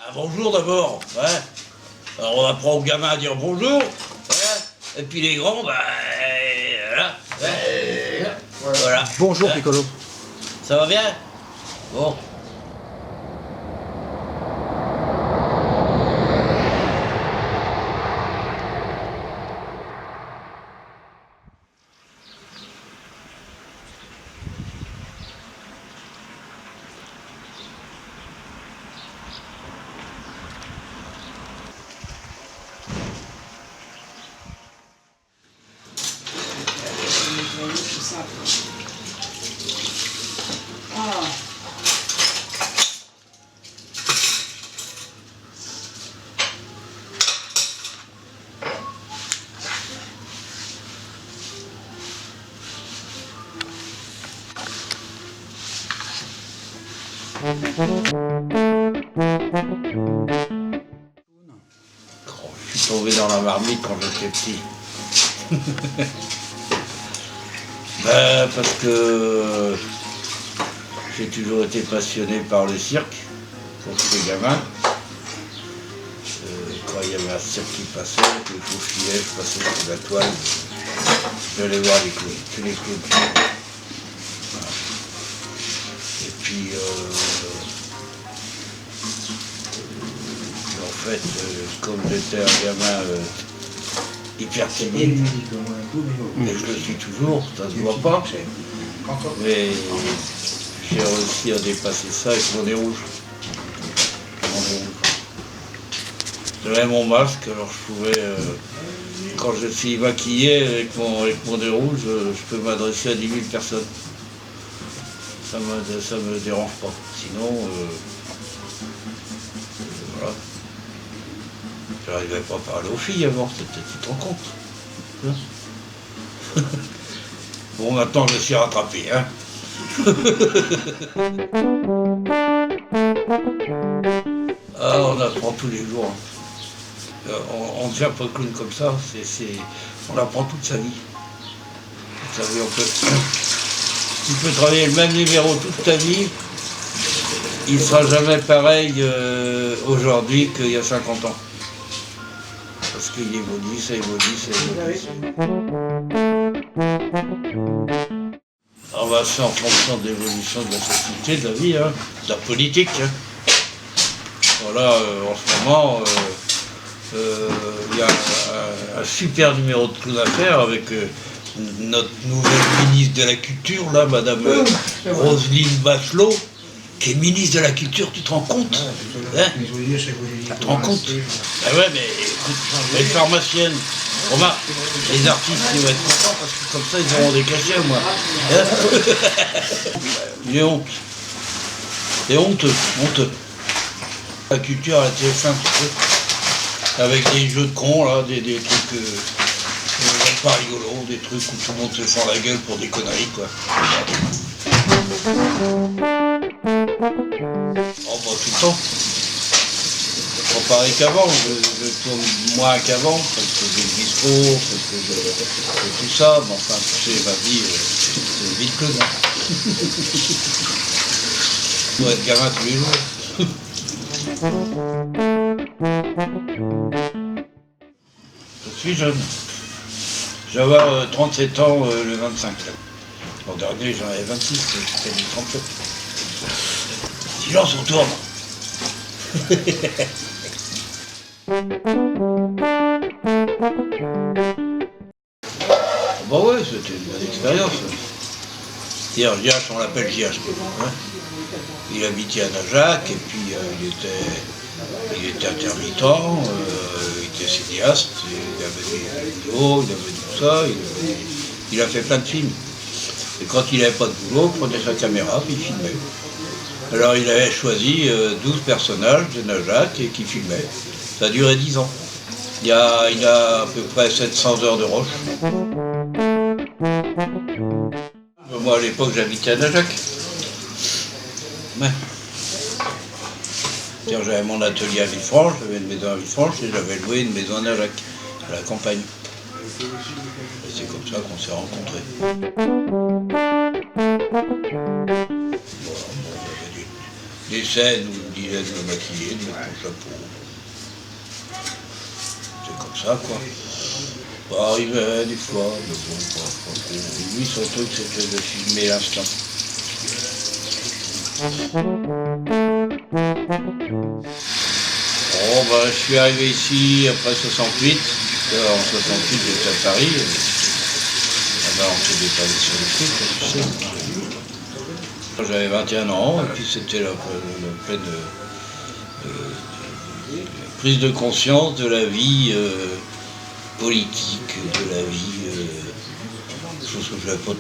Ah, bonjour d'abord, ouais. Alors on apprend aux gamins à dire bonjour, ouais. Et puis les grands, bah voilà, ouais. Voilà. Bonjour Ouais. Piccolo. Ça va bien? Bon. C'est simple. Ah. Oh, je suis tombé dans la marmite quand j'étais petit. Ben, parce que j'ai toujours été passionné par le cirque, quand j'étais gamin. Quand il y avait un cirque qui passait, que je filais, je passais sur la toile, j'allais voir les clowns, tous les clowns. Voilà. Et puis, en fait, comme j'étais un gamin hyper timide, et je le suis toujours, ça se voit pas, mais j'ai réussi à dépasser ça avec mon nez rouge. J'avais mon masque, alors je pouvais, quand je suis maquillé avec mon nez rouge, je peux m'adresser à 10 000 personnes. Ça me dérange pas. Sinon, voilà. J'arrivais pas à parler aux filles avant, tu te rends compte. Hein. Bon, maintenant je suis rattrapé, hein. Ah, on apprend tous les jours. On ne devient pas clown comme ça, on apprend toute sa vie. Toute sa vie, tu peux travailler le même numéro toute ta vie, il ne sera jamais pareil aujourd'hui qu'il y a 50 ans. Parce qu'il évolue, ça évolue, ça évolue. On va faire en fonction de l'évolution de la société, de la vie, hein, de la politique. Hein. Voilà, en ce moment, il y a un super numéro de clown à faire avec notre nouvelle ministre de la Culture, là, Madame Roselyne Bachelot, qui est ministre de la Culture, tu te rends compte, hein? Tu te rends compte? Ah ouais, mais écoute, les pharmaciennes, remarque, les artistes ils vont être contents parce que comme ça ils auront des cachets au moins. Hein? Il est honte. C'est honteux, honteux. La culture à la TF1, tu sais, avec des jeux de cons, là, des trucs pas rigolos, des trucs où tout le monde se fend la gueule pour des conneries, quoi. Oh bah tout le temps. Pas pareil qu'avant, je tourne moins qu'avant, parce que j'ai le bistrot, parce que j'ai tout ça, mais enfin tu sais, ma vie, c'est vite que non. Je dois être gamin tous les jours. Je suis jeune. Je vais avoir 37 ans le 25. L'an dernier j'en avais 26, j'étais du 37. Silence, on tourne. Bah ouais, c'était une bonne expérience. Hier, JH, on l'appelle JH. Hein. Il habitait à Najac et puis il était intermittent, il était cinéaste, il avait des vidéos, il avait tout ça, il a fait plein de films. Et quand il n'avait pas de boulot, il prenait sa caméra et il filmait. Alors il avait choisi 12 personnages de Najac et qui filmaient. Ça a duré 10 ans. Il a à peu près 700 heures de roche. Moi à l'époque j'habitais à Najac. Ouais. J'avais mon atelier à Villefranche, j'avais une maison à Villefranche et j'avais loué une maison à Najac, à la campagne. Et c'est comme ça qu'on s'est rencontrés. Voilà, bon, des scènes où il me disait de me maquiller, de mettre mon chapeau. C'est comme ça, quoi. Ça arrivait des fois, mais bon, pas trop. Lui, son truc, c'était de filmer l'instant. Bon, bah, je suis arrivé ici après 68. En 68, j'étais à Paris. Là-bas, on s'est dépanné sur le truc, tu sais. J'avais 21 ans, et puis c'était la pleine prise de conscience de la vie politique, de la vie, chose que je n'avais pas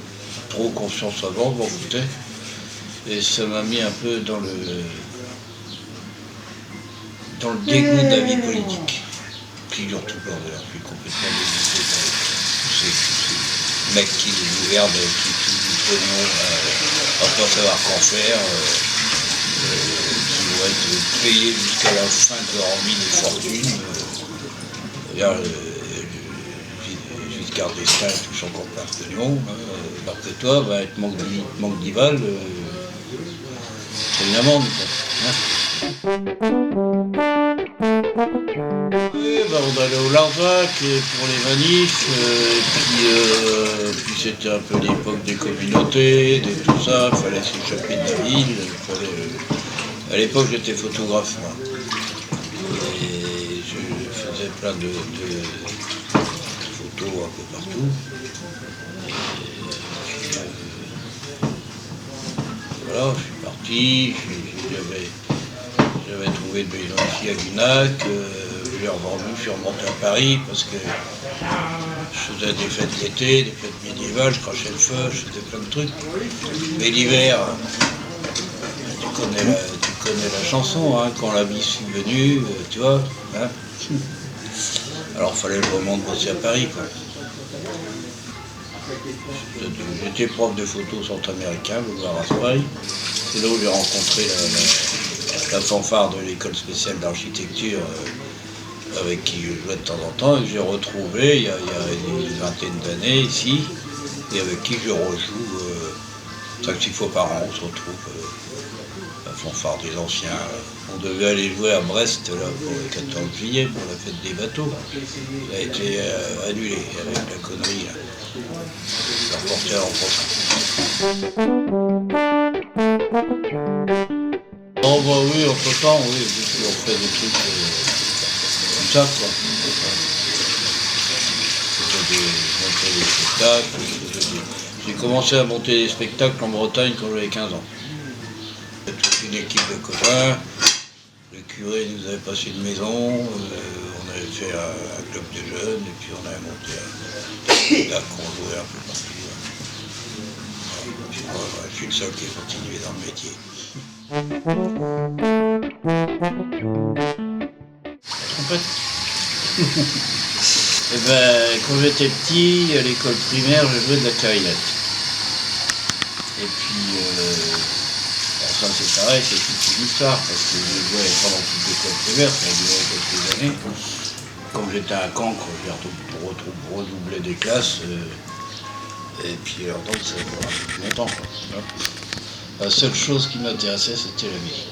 trop conscience avant, je m'en foutais. Et ça m'a mis un peu dans le dégoût de la vie politique. Figure-toi, je suis complètement dégoûté par tous ces mecs qui nous gouvernent, qui touchent du pognon, à pas savoir qu'en faire, qui vont être payés jusqu'à la fin de leur vie de fortune. Giscard d'Estaing touche encore plein de pognon, alors que toi, avec manque d'Ival, c'est une amende, quoi. Oui, on allait au Larzac pour les manifs, puis c'était un peu l'époque des communautés, de tout ça, il fallait s'échapper de la ville, à l'époque j'étais photographe, moi. Et je faisais plein de photos un peu partout. Voilà, je suis parti, j'avais trouvé une maison ici à Gunac, je l'ai revendu, je suis remonté à Paris parce que je faisais des fêtes d'été, des fêtes médiévales, je crachais le feu, je faisais plein de trucs. Mais l'hiver, tu connais la chanson, hein, quand la vie est venue, tu vois. Hein. Alors il fallait que je remonte bosser à Paris, quoi. J'étais prof de photo centre-américain, boulevard Raspail. C'est là où j'ai rencontré la fanfare de l'école spéciale d'architecture avec qui je jouais de temps en temps et que j'ai retrouvé il y a une vingtaine d'années ici et avec qui je rejoue 5-6 fois par an. On se retrouve la fanfare des anciens. On devait aller jouer à Brest là, pour le 14 juillet pour la fête des bateaux. Ça a été annulé avec la connerie là. Je vais reporter l'an prochain. Oh bah oui, entre-temps, oui, on fait des trucs comme ça, quoi. Monter des spectacles. J'ai commencé à monter des spectacles en Bretagne quand j'avais 15 ans. Toute une équipe de copains. Le curé nous avait passé une maison, on avait fait un club de jeunes et puis on avait monté un spectacle qu'on jouait un peu partout. Voilà, je suis le seul qui a continué dans le métier. Trompette. Eh ben, quand j'étais petit, à l'école primaire, je jouais de la clarinette. Et puis, ça c'est pareil, c'est toute une histoire, parce que je jouais pendant toute l'école primaire, ça a duré quelques années. Comme j'étais un cancre, j'ai redoublé des classes, et puis alors donc ça a duré un peu plus longtemps, quoi. La seule chose qui m'intéressait, c'était la musique.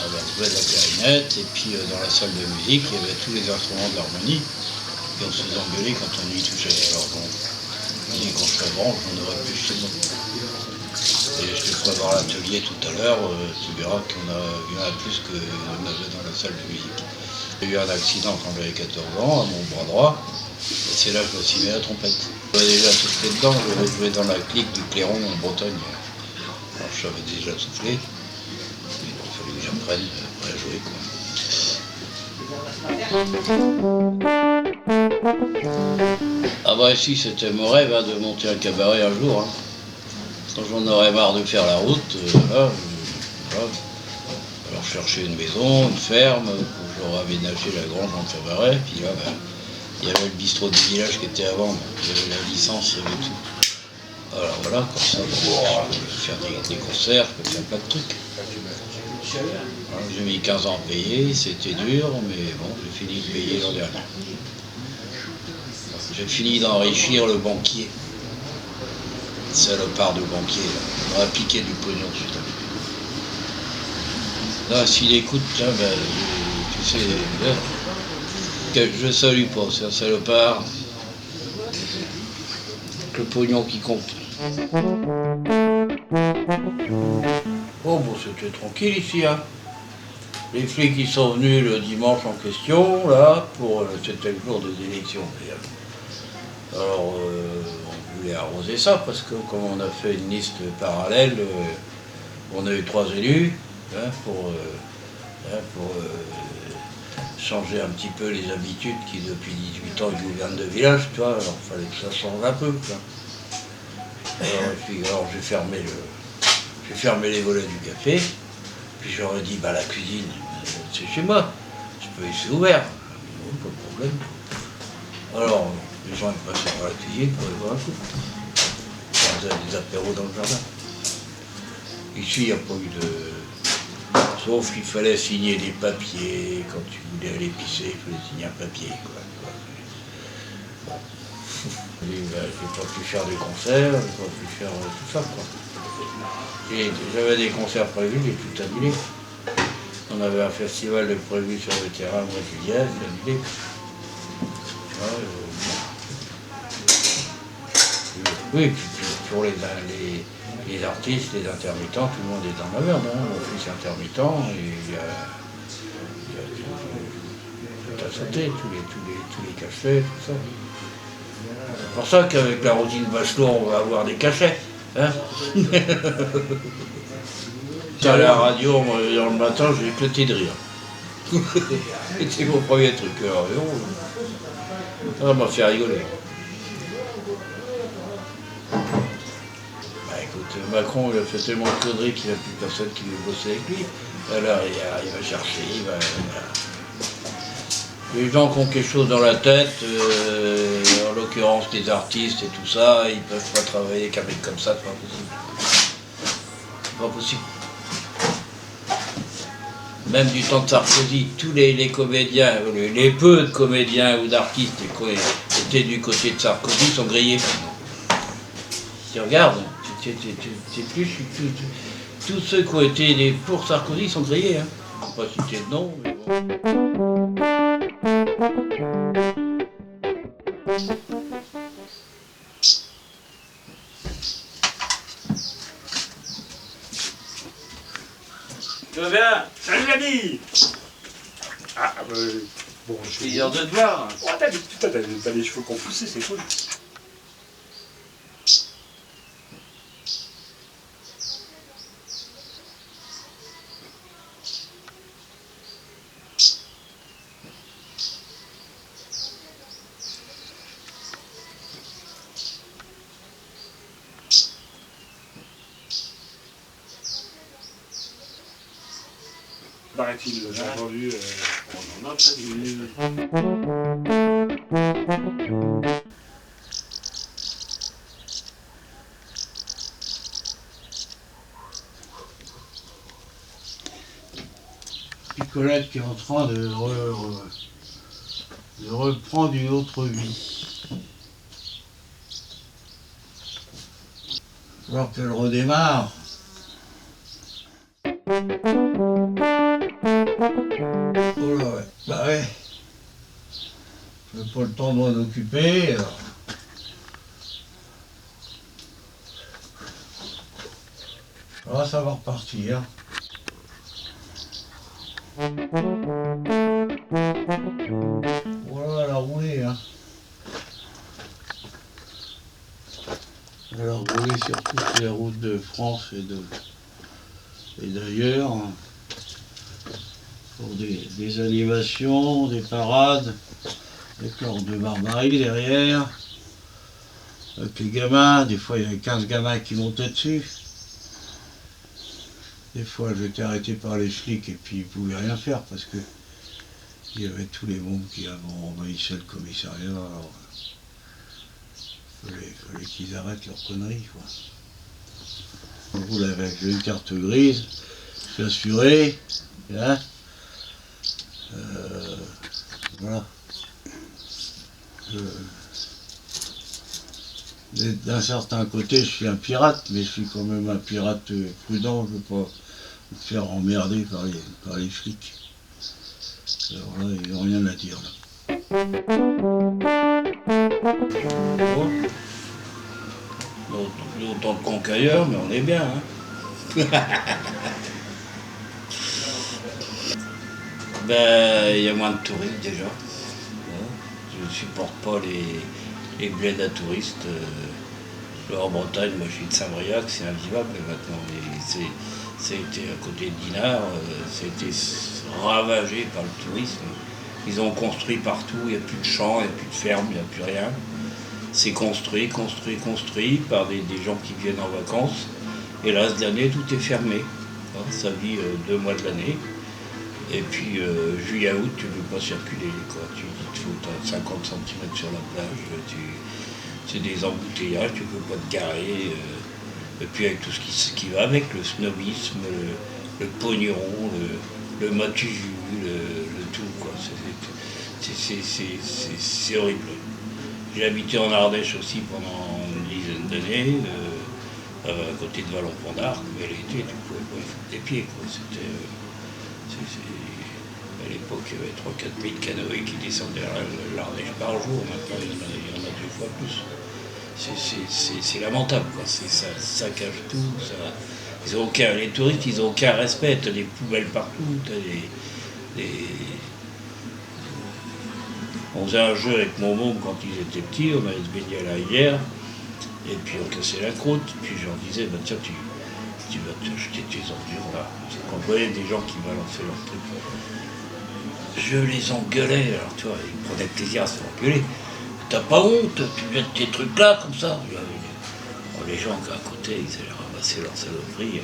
On jouait de la clarinette, et puis dans la salle de musique, il y avait tous les instruments de l'harmonie, et on se faisait engueuler quand on y touchait. Alors bon, quand je serais branche, on aurait plus chez moi. Et je te ferai voir l'atelier tout à l'heure, tu verras qu'il y en a plus qu'on avait dans la salle de musique. J'ai eu un accident quand j'avais 14 ans, à mon bras droit, et c'est là que je me suis mis à la trompette. J'avais déjà soufflé dedans, j'avais joué dans la clique du Clairon en Bretagne. Alors je savais déjà souffler, il a fallu que j'apprenne à jouer, quoi. Ah bah si, c'était mon rêve hein, de monter un cabaret un jour. Hein. Quand j'en aurais marre de faire la route, voilà. Alors chercher une maison, une ferme, où j'aurais aménagé la grange en cabaret, puis là, il y avait le bistrot du village qui était à vendre, il y avait la licence, il y avait tout. Alors voilà, comme ça, je peux faire des concerts, je peux faire plein de trucs. J'ai mis 15 ans à payer, c'était dur, mais bon, j'ai fini de payer l'an dernier. J'ai fini d'enrichir le banquier. Salopard de banquier, là. On a piqué du pognon, putain. Là, s'il écoute, tiens, ben, tu sais, que je salue pas, c'est un salopard. Le pognon qui compte. Bon, c'était tranquille ici, hein. Les flics qui sont venus le dimanche en question, là, c'était le jour des élections. Alors, on voulait arroser ça, parce que comme on a fait une liste parallèle, on a eu 3 élus, hein, pour changer un petit peu les habitudes qui, depuis 18 ans, ils gouvernent de village, tu vois, alors il fallait que ça change un peu, quoi. Alors j'ai fermé les volets du café, puis j'aurais dit, bah la cuisine, c'est chez moi, je peux laisser ouvert, pas de problème. Alors, les gens ils passaient par la cuisine pour aller boire un coup. On faisait des apéros dans le jardin. Ici, il n'y a pas eu de... Sauf qu'il fallait signer des papiers, quand tu voulais aller pisser, il fallait signer un papier, quoi. Bon. J'ai pas pu faire des concerts, j'ai pas pu faire tout ça, quoi. J'avais des concerts prévus, j'ai tout annulé. On avait un festival de prévu sur le terrain au mois de juillet, j'ai annulé. Oui, puis pour les artistes, les intermittents, tout le monde est dans la merde. Hein. Mon fils est intermittent, et il a sauté, tous les cachets, tout ça. C'est pour ça qu'avec la Rosine Bachelot, on va avoir des cachets. Hein. À la radio, moi, dans le matin, j'ai éclaté de rire. C'était mon premier truc. Alors, ça m'a fait rigoler. Bah écoute, Macron, il a fait tellement de conneries qu'il n'y a plus personne qui veut bosser avec lui. Alors il va chercher, Les gens qui ont quelque chose dans la tête, en l'occurrence les artistes et tout ça, ils peuvent pas travailler qu'un mec comme ça, c'est pas possible. C'est pas possible. Même du temps de Sarkozy, tous les comédiens, les peu de comédiens ou d'artistes qui étaient du côté de Sarkozy sont grillés. Tu regardes, tous ceux qui ont été pour Sarkozy sont grillés. Hein. Je ne vais pas citer le nom, mais bon. Tu vas bien? Salut l'ami! Ah, bon, je suis... Plaisir de te voir. Oh, t'as les cheveux qu'on poussait, c'est cool. Paraît-il, j'ai entendu... on en a pas vu. Picolette qui est en train de reprendre une autre vie. Voir qu'elle redémarre. Oh là ouais, bah ouais. J'ai pas le temps de m'en occuper. Alors. Ah, ça va repartir. Voilà, elle a roulé, hein. Elle a roulé sur toutes les routes de France et d'ailleurs, hein, pour des animations, des parades, des corps de barbarie derrière, avec les gamins. Des fois il y avait 15 gamins qui montaient dessus. Des fois j'étais arrêté par les flics et puis ils ne pouvaient rien faire parce que il y avait tous les mômes qui envahissaient le commissariat. Alors, fallait qu'ils arrêtent leurs conneries, quoi. On roule avec une carte grise, je suis assuré, hein. Voilà. D'un certain côté, je suis un pirate, mais je suis quand même un pirate prudent. Je ne veux pas se faire emmerder par les flics. Alors là, ils n'ont rien à dire là. Bon, autant de cons qu'ailleurs, mais on est bien. Hein. Ben, il y a moins de touristes déjà. Je ne supporte pas les bleds à touristes. En Bretagne, moi je suis de Saint-Briac, c'est invivable maintenant. Ça a été à côté de Dinard, ça a été ravagé par le tourisme. Ils ont construit partout, il n'y a plus de champs, il n'y a plus de fermes, il n'y a plus rien. C'est construit par des gens qui viennent en vacances. Et là, cette année, tout est fermé. Ça vit 2 mois de l'année. Et puis, juillet-août, tu ne peux pas circuler. Quoi. Il te faut 50 cm sur la plage. C'est des embouteillages, tu ne peux pas te garer. Et puis, avec tout ce qui va avec, le snobisme, le pognon, le matu-jus, le tout. Quoi. C'est horrible. J'ai habité en Ardèche aussi pendant une dizaine d'années, à côté de Vallon-Pont d'Arc, mais l'été, tu ne pouvais pas y foutre les pieds. Quoi. À l'époque, il y avait 3-4 000 canoës qui descendaient à l'Ardèche par jour. Maintenant, il y en a 2 fois plus. C'est lamentable, quoi. Ça saccage tout. Les touristes, ils n'ont aucun respect. Tu as des poubelles partout. On faisait un jeu avec mon môme quand ils étaient petits. On allait se baigner à la rivière. Et puis on cassait la croûte. Puis je leur disais, bah, tiens, tu vas te jeter tes ordures là. Parce qu'on voyait des gens qui balançaient leurs trucs. Je les engueulais, alors tu vois, ils prenaient plaisir à se faire engueuler. T'as pas honte, tu jettes tes trucs là comme ça. Alors, les gens à côté, ils allaient ramasser leurs saloperies,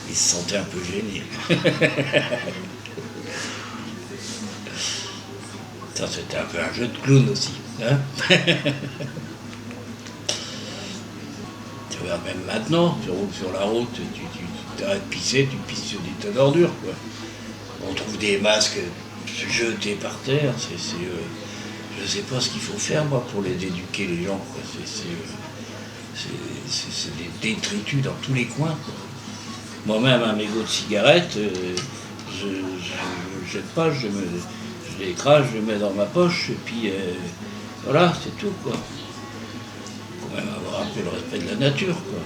ils se sentaient un peu gênés. Ça, c'était un peu un jeu de clown aussi. Hein. Tu vois, même maintenant, tu roules sur la route, tu t'arrêtes de pisser, tu pisses sur des tas d'ordures. On trouve des masques jetés par terre. Je ne sais pas ce qu'il faut faire, moi, pour les éduquer, les gens. C'est des détritus dans tous les coins. Quoi. Moi-même, un mégot de cigarette, je ne jette pas, je l'écrase, je le mets dans ma poche, et puis voilà, c'est tout. Il faut quand même avoir un peu le respect de la nature. Quoi.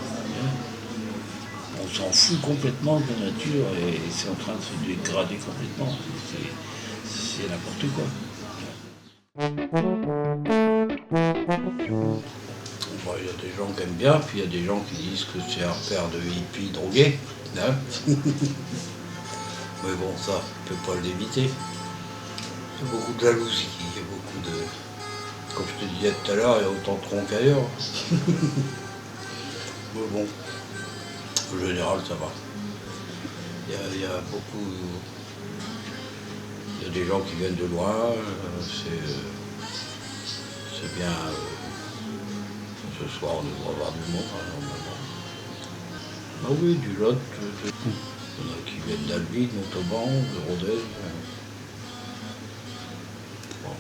On s'en fout complètement de la nature, et c'est en train de se dégrader complètement. C'est n'importe quoi. Bon, il y a des gens qui aiment bien, puis il y a des gens qui disent que c'est un repère de hippies drogués. Hein. Mais bon, ça, on ne peut pas l'éviter. Il y a beaucoup de jalousie, il y a beaucoup de... Comme je te disais tout à l'heure, il y a autant de troncs qu'ailleurs. Mais bon, en général, ça va. Il y a beaucoup... Il y a des gens qui viennent de loin, c'est bien. Ce soir, on devrait avoir du monde, normalement. Ah oui, du Lot. Il y en a qui viennent d'Albi, de Montauban, de Rodez. Bon.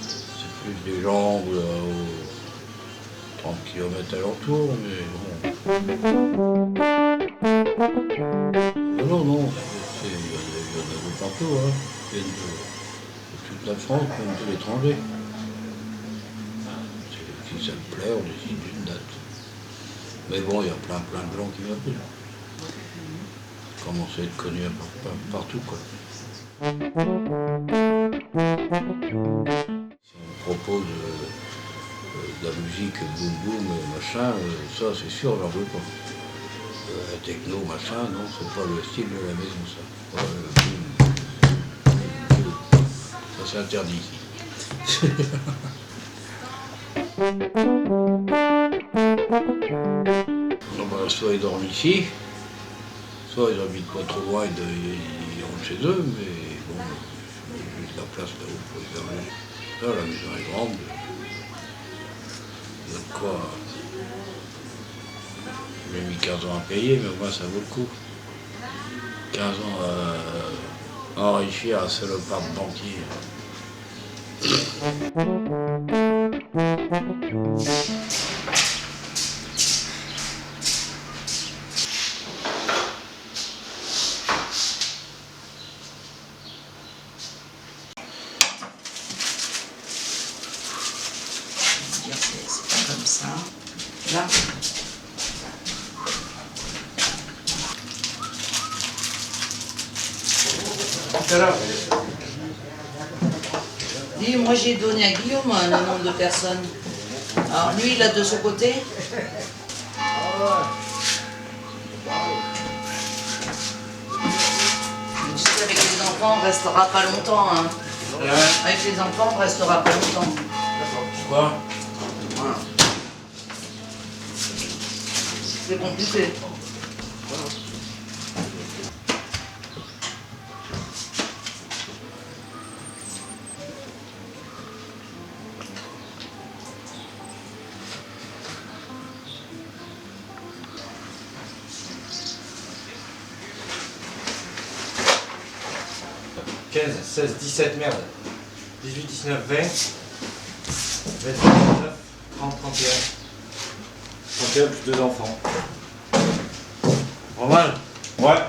C'est plus des gens aux 30 km alentour, mais bon. Non. Il y en a de partout, hein. Ils viennent de toute la France, même de l'étranger. Si ça me plaît, on décide d'une date. Mais bon, il y a plein de gens qui m'appellent. Commence à être connu partout, quoi. Si on me propose de la musique boum boum, machin, ça c'est sûr, j'en veux pas. Techno, machin, non, c'est pas le style de la maison, ça. Ça c'est interdit ici. Donc, bah, soit ils dorment ici, soit ils habitent pas trop loin, ils rentrent chez eux, mais bon, juste la place là où vous pouvez dormir. Là, la maison est grande. Il y a de quoi. J'ai mis 15 ans à payer, mais au moins ça vaut le coup. 15 ans à enrichir un salopard de banquier. Là. Dis, moi j'ai donné à Guillaume un nombre de personnes. Alors lui, il a de son côté. Tu sais, avec les enfants, on restera pas longtemps. Hein. Avec les enfants, on restera pas longtemps. Quoi? Voilà. C'est compliqué. 15, 16, 17, merde. 18, 19, 20, 29, 30, 31. 31 plus 2 enfants. Normal. Ouais.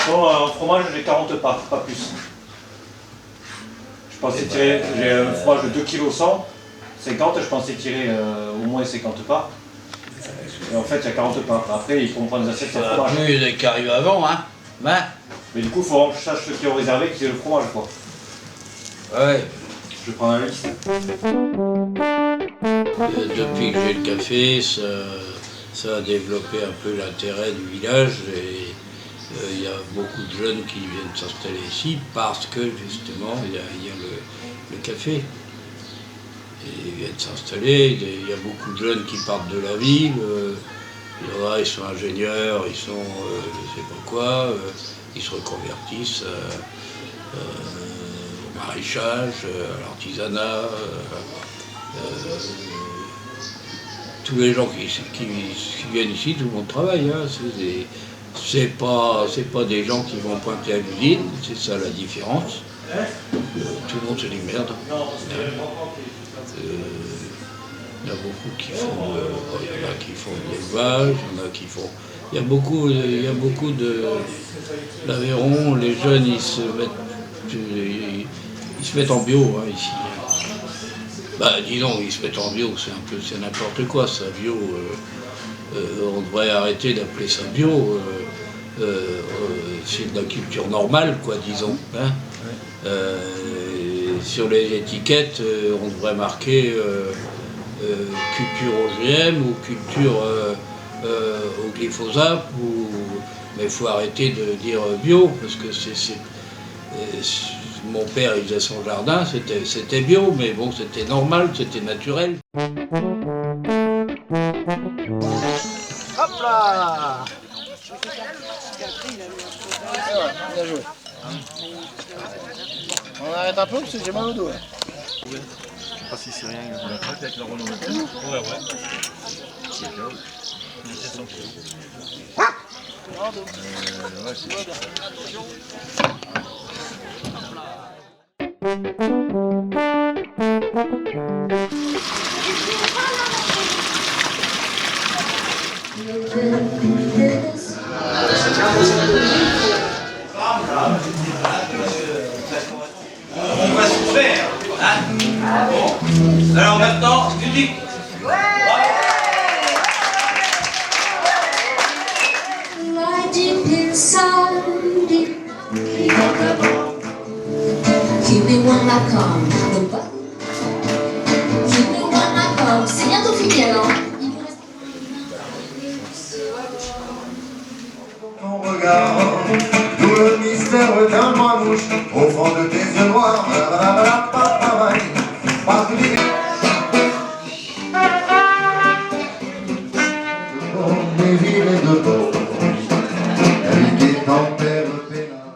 Bon, en fromage, j'ai 40 parts, pas plus. Je pensais tirer, j'ai un fromage de 2 kg 100, 50, je pensais tirer au moins 50 parts. Et en fait, il y a 40 parts. Après, il faut me prendre des assiettes sans fromage. Oui, il y en a qui arrivent avant, hein. Ben, Mais du coup, il faut vraiment que je sache ceux qui ont réservé, qui est le fromage, quoi. ouais. Je prends la liste. Depuis que j'ai le café, ça a développé un peu l'intérêt du village et il y a beaucoup de jeunes qui viennent s'installer ici parce que justement il y a le café. Et ils viennent s'installer, il y a beaucoup de jeunes qui partent de la ville, il y en a, ils sont ingénieurs, ils sont je sais pas quoi, ils se reconvertissent au maraîchage, à l'artisanat. Tous les gens qui viennent ici, tout le monde travaille. Hein. C'est pas des gens qui vont pointer à l'usine, c'est ça la différence. Tout le monde se dit merde. Il y en a beaucoup qui font, il y en a qui font de l'élevage, il y en a qui font. Il y a beaucoup de l'Aveyron, les jeunes ils se mettent en bio hein, ici. Bah disons, ils se mettent en bio, c'est n'importe quoi ça, bio. On devrait arrêter d'appeler ça bio. C'est de la culture normale, quoi, disons. Hein. Sur les étiquettes, on devrait marquer culture OGM ou culture au glyphosate, mais il faut arrêter de dire bio, parce que mon père il faisait son jardin, c'était bio, mais bon, c'était normal, c'était naturel. Hop là! Bien joué. On arrête un peu parce que j'ai mal au dos. Je sais pas si c'est rien. On a avec la Renault. Ouais, ouais. On va se faire, hein. Bon. Alors maintenant, musique. Deep inside, keep me one like keep me one like c'est bientôt fini alors. Ton regard, d'où le mystère d'un bras-mouche, au fond de tes yeux noirs, des villes et de beaux, elle qui tempère le pénal.